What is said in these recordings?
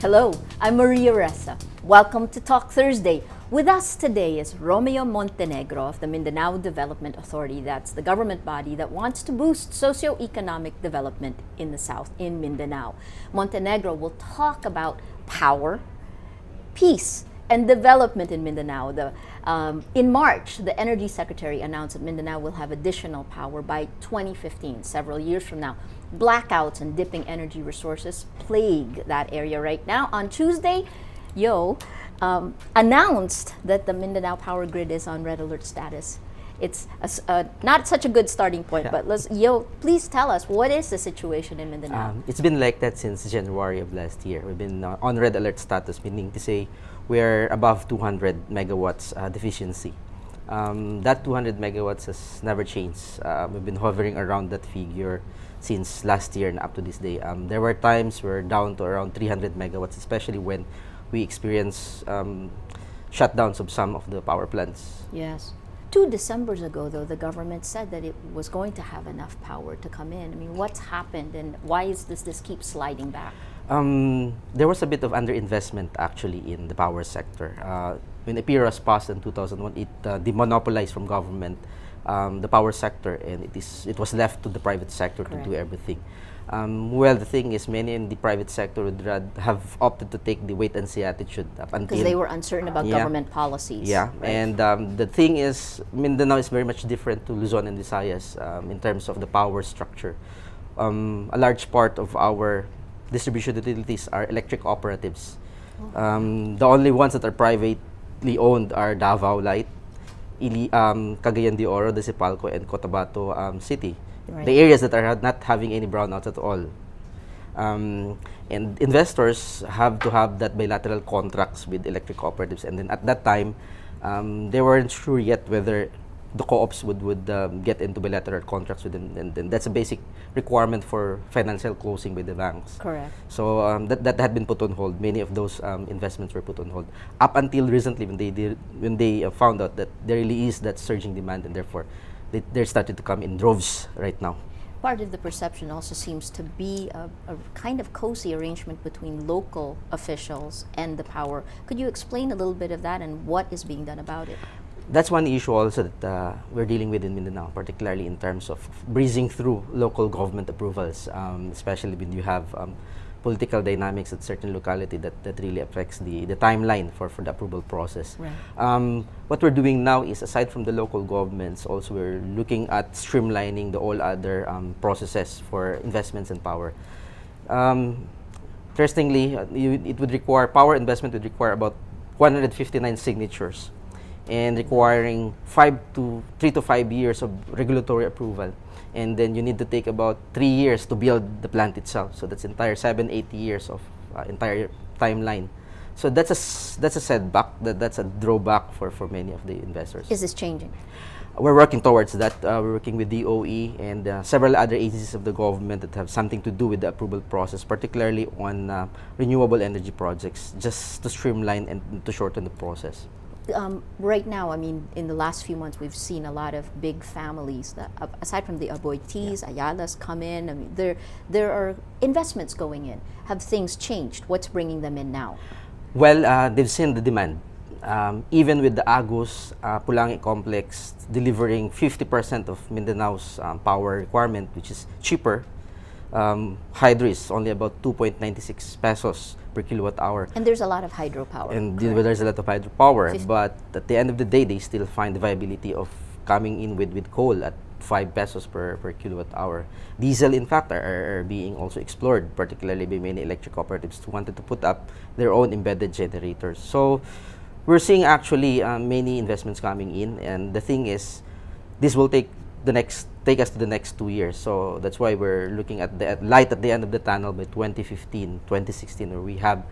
Hello, I'm Maria Ressa. Welcome to Talk Thursday. With us today is Romeo Montenegro of the Mindanao Development Authority. That's the government body that wants to boost socioeconomic development in the South, in Mindanao. Montenegro will talk about power, peace, and development in Mindanao. In March, the Energy Secretary announced that Mindanao will have additional power by 2015, several years from now. Blackouts and dipping energy resources plague that area right now. On Tuesday, announced that the Mindanao power grid is on red alert status. It's not such a good starting point, but please tell us, what is the situation in Mindanao? It's been like that since January of last year. We've been on red alert status, meaning to say we're above 200 megawatts deficiency. That 200 megawatts has never changed. We've been hovering around that figure since last year and up to this day. There were times we're down to around 300 megawatts, especially when we experience shutdowns of some of the power plants. Yes. 2 Decembers ago, though, the government said that it was going to have enough power to come in. I mean, what's happened and why is this keep sliding back? There was a bit of underinvestment actually in the power sector. When EPIRA was passed in 2001, it demonopolized from government the power sector, and it was left to the private sector to do everything. Well, the thing is, many in the private sector would have opted to take the wait and see attitude up until because they were uncertain about government policies. Yeah, right. And the thing is, Mindanao is very much different to Luzon and Visayas in terms of the power structure. A large part of our distribution utilities are electric cooperatives. The only ones that are privately owned are Davao Light, Cagayan de Oro, Desipalco, and Cotabato City. Right. The areas that are not having any brownouts at all. And investors have to have that bilateral contracts with electric cooperatives. And then at that time, they weren't sure yet whether the co-ops would get into bilateral contracts with them. And that's a basic requirement for financial closing by the banks. Correct. So that had been put on hold. Many of those investments were put on hold. Up until recently when they found out that there really is that surging demand, and therefore they're starting to come in droves right now. Part of the perception also seems to be a kind of cozy arrangement between local officials and the power. Could you explain a little bit of that and what is being done about it? That's one issue also that we're dealing with in Mindanao, particularly in terms of breezing through local government approvals, especially when you have political dynamics at certain locality that really affects the timeline for the approval process. Right. What we're doing now is, aside from the local governments, also we're looking at streamlining the all other processes for investments in power. Interestingly, power investment would require about 159 signatures and requiring 3 to 5 years of regulatory approval. And then you need to take about 3 years to build the plant itself. So that's entire 7-8 years of entire timeline. So that's a setback. That's a drawback for many of the investors. Is this changing? We're working towards that. We're working with DOE and several other agencies of the government that have something to do with the approval process, particularly on renewable energy projects, just to streamline and to shorten the process. Right now, I mean, in the last few months, we've seen a lot of big families that, aside from the Aboitiz, Ayalas come in. I mean, there are investments going in. Have things changed? What's bringing them in now? Well, they've seen the demand. Even with the Agus Pulangi complex delivering 50% of Mindanao's power requirement, which is cheaper, hydro is only about 2.96 pesos per kilowatt hour. And there's a lot of hydropower. And there's a lot of hydropower, but at the end of the day, they still find the viability of coming in with coal at 5 pesos per kilowatt hour. Diesel, in fact, are being also explored, particularly by many electric cooperatives who wanted to put up their own embedded generators. So we're seeing actually many investments coming in, and the thing is, this will take us to the next 2 years. So that's why we're looking at the light at the end of the tunnel by 2015, 2016, where we have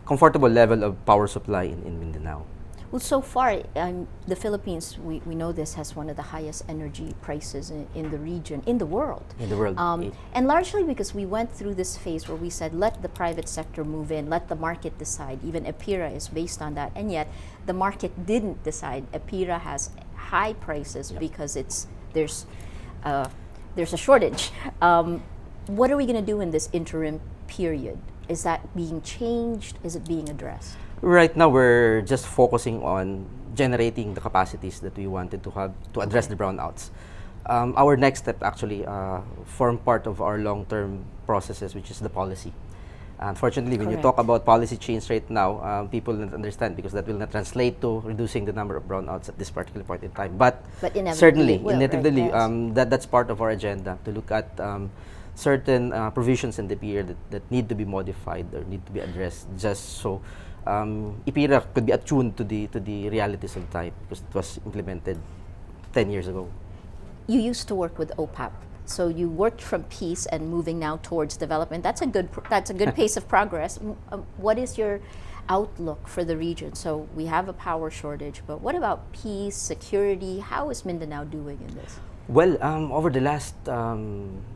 comfortable level of power supply in Mindanao. Well, so far, the Philippines, we know this, has one of the highest energy prices in the region, in the world. In the world. And largely because we went through this phase where we said, let the private sector move in, let the market decide. Even EPIRA is based on that. And yet, the market didn't decide. EPIRA has high prices because there's a shortage. What are we going to do in this interim period? Is that being changed? Is it being addressed? Right now, we're just focusing on generating the capacities that we wanted to have to address the brownouts. Our next step actually form part of our long-term processes, which is the policy. Unfortunately, when you talk about policy change right now, people don't understand because that will not translate to reducing the number of brownouts at this particular point in time. But certainly, inevitably, that's part of our agenda to look at certain provisions in the PIRA that need to be modified or need to be addressed, just so IPIRA could be attuned to the realities of the time because it was implemented 10 years ago. You used to work with OPAP. So you worked from peace and moving now towards development. That's a good pace of progress. What is your outlook for the region? So we have a power shortage, but what about peace, security? How is Mindanao doing in this? Well, over the last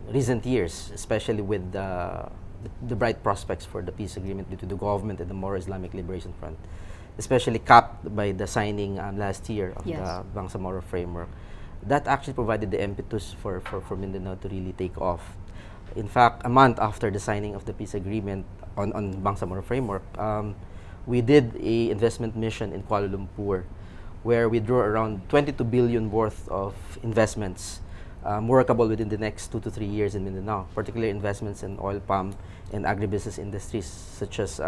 recent years, especially with the bright prospects for the peace agreement between the government and the Moro Islamic Liberation Front, especially capped by the signing last year of the Bangsamoro framework, that actually provided the impetus for Mindanao to really take off. In fact, a month after the signing of the peace agreement on Bangsamoro framework, we did a investment mission in Kuala Lumpur where we drew around 22 billion worth of investments workable within the next 2 to 3 years in Mindanao, particularly investments in oil palm and agribusiness industries such as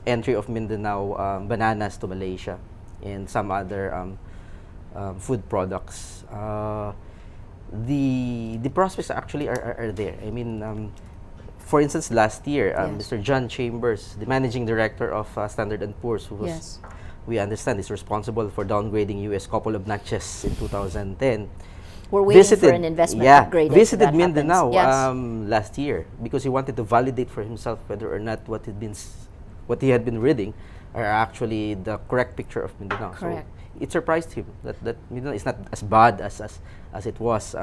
entry of Mindanao bananas to Malaysia and some other food products. The prospects actually are there. I mean, for instance, last year, Mr. John Chambers, the managing director of Standard & Poor's, who was, we understand, is responsible for downgrading U.S. couple of notches in 2010. We're waiting for an investment upgrade. Visited Mindanao last year because he wanted to validate for himself whether or not what he had been reading are actually the correct picture of Mindanao. Correct. So it surprised him that Mindanao is not as bad as it was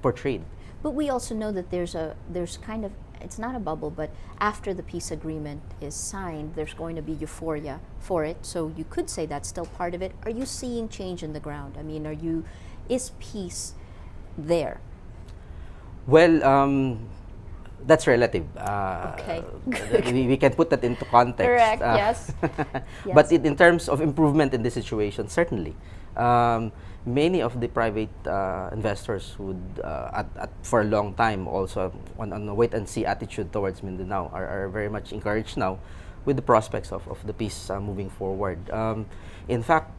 portrayed. But we also know that there's kind of, it's not a bubble, but after the peace agreement is signed, there's going to be euphoria for it. So you could say that's still part of it. Are you seeing change in the ground? I mean, is peace there? Well, that's relative. Okay. we can put that into context. Correct, yes. But in terms of improvement in this situation, certainly. Many of the private investors would, for a long time, also on a wait-and-see attitude towards Mindanao are very much encouraged now with the prospects of the peace moving forward. In fact,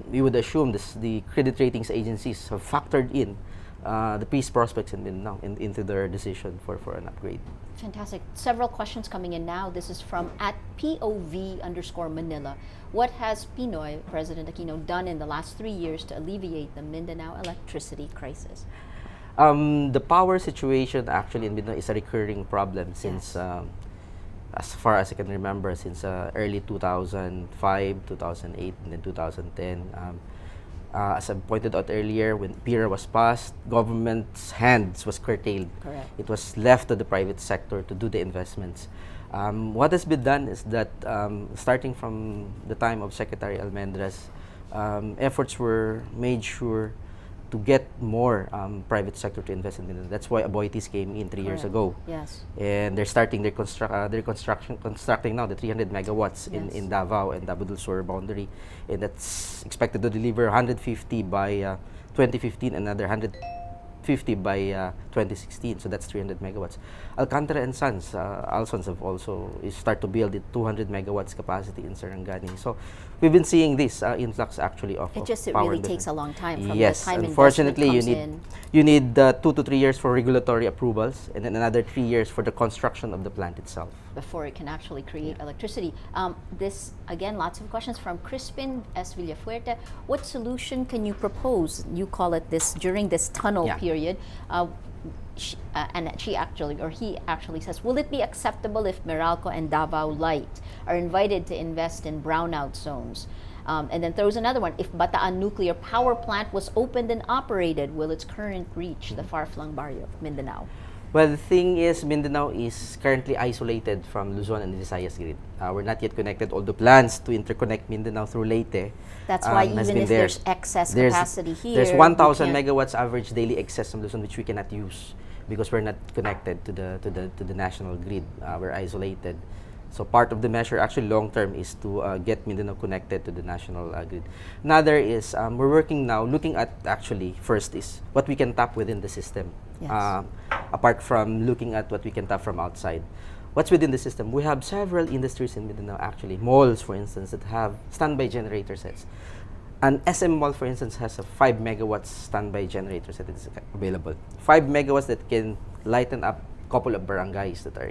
we would assume the credit ratings agencies have factored in the peace prospects in Mindanao into their decision for an upgrade. Fantastic. Several questions coming in now. This is from @POV_Manila. What has Pinoy, President Aquino, done in the last 3 years to alleviate the Mindanao electricity crisis? The power situation actually in Mindanao is a recurring problem since, as far as I can remember, since early 2005, 2008, and then 2010. As I pointed out earlier, when PIRA was passed, government's hands was curtailed. Correct. It was left to the private sector to do the investments. What has been done is that starting from the time of Secretary Almendras, efforts were made sure to get more private sector to invest in Mindanao. That's why Aboitiz came in 3 years ago. Yes. And they're starting their constructing now the 300 megawatts in Davao and Davao del Sur boundary. And that's expected to deliver 150 by 2015, another 150 by 2016. So that's 300 megawatts. Alcantara and Sons, Alsons have also start to build 200 megawatts capacity in Sarangani. So we've been seeing this influx actually of it power really takes a long time from yes, the time unfortunately investment you need 2 to 3 years for regulatory approvals and then another 3 years for the construction of the plant itself before it can actually create electricity. This again, lots of questions from Crispin S. Villafuerte. What solution can you propose? You call it this during this tunnel period. And he actually says, will it be acceptable if Meralco and Davao Light are invited to invest in brownout zones? And then throws another one. If Bataan Nuclear Power Plant was opened and operated, will its current reach the far-flung barrio of Mindanao? Well, the thing is, Mindanao is currently isolated from Luzon and the Visayas grid. We're not yet connected, although plans to interconnect Mindanao through Leyte. That's why even if there's excess capacity here, there's 1,000 megawatts average daily excess from Luzon, which we cannot use. because we're not connected to the national grid. We're isolated. So part of the measure, actually long term, is to get Mindanao connected to the national grid. Another is we're working now, looking at, actually, first is what we can tap within the system. Yes. Apart from looking at what we can tap from outside. What's within the system? We have several industries in Mindanao, actually, malls, for instance, that have standby generator sets. An SM mall, for instance, has a 5 megawatts standby generator set that is available. 5 megawatts that can lighten up a couple of barangays that are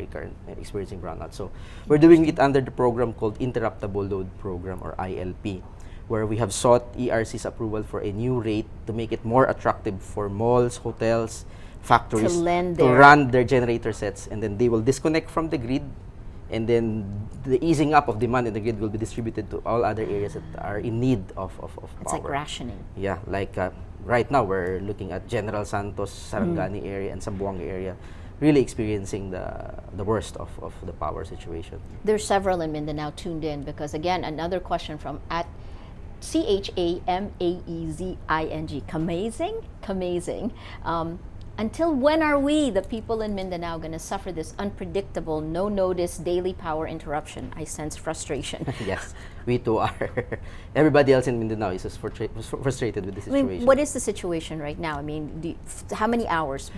experiencing brownout. So we're doing it under the program called Interruptible Load Program, or ILP, where we have sought ERC's approval for a new rate to make it more attractive for malls, hotels, factories to run their generator sets, and then they will disconnect from the grid, and then the easing up of demand in the grid will be distributed to all other areas that are in need of It's power. like rationing. Yeah, like right now we're looking at General Santos, Sarangani area, and Zamboanga area, really experiencing the worst of the power situation. There's several in Mindanao tuned in because, again, another question from at CHAMAEZING. Kamazing. Until when are we, the people in Mindanao, going to suffer this unpredictable, no-notice daily power interruption? I sense frustration. Yes, we too are. Everybody else in Mindanao is just frustrated with the situation. I mean, what is the situation right now? I mean, how many hours?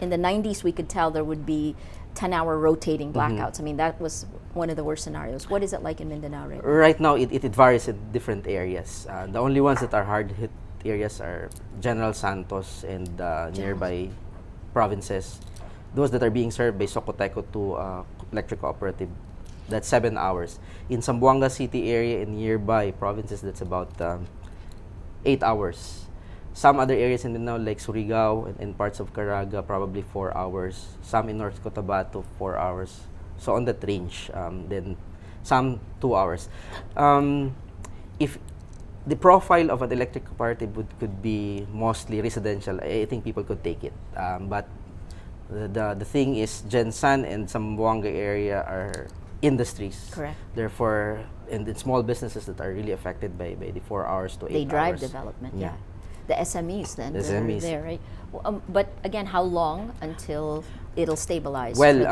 In the 90s, we could tell there would be 10-hour rotating blackouts. I mean, that was one of the worst scenarios. What is it like in Mindanao right now? Right now, it varies in different areas. The only ones that are hard-hit areas are General Santos and nearby provinces. Those that are being served by Socoteco to Electric Cooperative, that's 7 hours. In Zamboanga City area and nearby provinces, that's about 8 hours. Some other areas in Mindanao, like Surigao and parts of Caraga, probably 4 hours. Some in North Cotabato, 4 hours. So on that range. Then some 2 hours. If the profile of an electric cooperative could be mostly residential, I think people could take it. But the thing is, Gensan and Zamboanga area are industries. Correct. Therefore, and small businesses that are really affected by the 4 hours to 8 hours. They drive development, yeah. The SMEs then, SMEs. there, right? But again, how long until it'll stabilize? Well,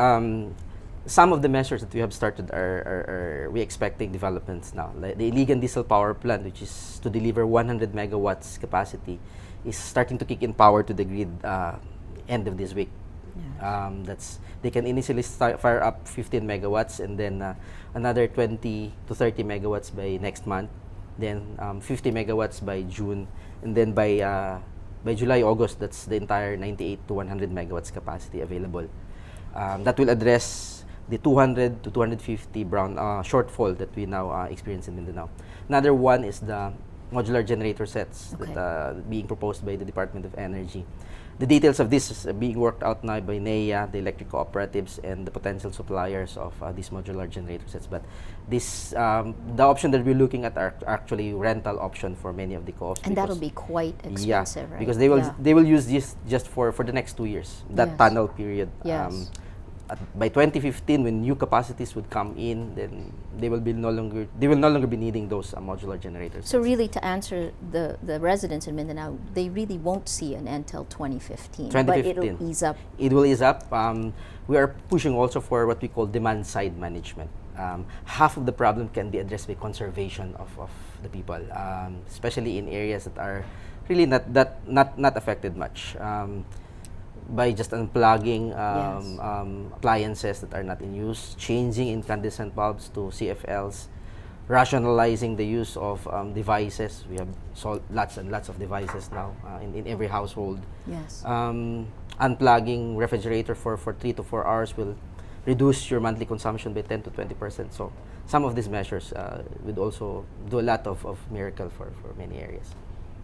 some of the measures that we have started are we expecting developments now. Like the Iligan Diesel Power Plant, which is to deliver 100 megawatts capacity, is starting to kick in power to the grid end of this week. Yes. They can initially fire up 15 megawatts and then another 20 to 30 megawatts by next month, then 50 megawatts by June, and then by July, August, that's the entire 98 to 100 megawatts capacity available. That will address the 200 to 250 shortfall that we now experience in Mindanao. Another one is the modular generator sets that are being proposed by the Department of Energy. The details of this is being worked out now by NEA, the electric cooperatives, and the potential suppliers of these modular generator sets. But this, the option that we're looking at are actually rental option for many of the co-ops. And that'll be quite expensive, right? Because they will use this just for the next 2 years, that tunnel period. Yes. By 2015, when new capacities would come in, then they will no longer be needing those modular generators. So really, to answer the residents in Mindanao, they really won't see an end till 2015. But it'll ease up. It will ease up. We are pushing also for what we call demand side management. Half of the problem can be addressed by conservation of the people, especially in areas that are really not affected much. By just unplugging appliances that are not in use, changing incandescent bulbs to CFLs, rationalizing the use of devices. We have lots and lots of devices now in every household. Yes. Unplugging refrigerator for 3 to 4 hours will reduce your monthly consumption by 10 to 20%. So some of these measures would also do a lot of miracle for many areas.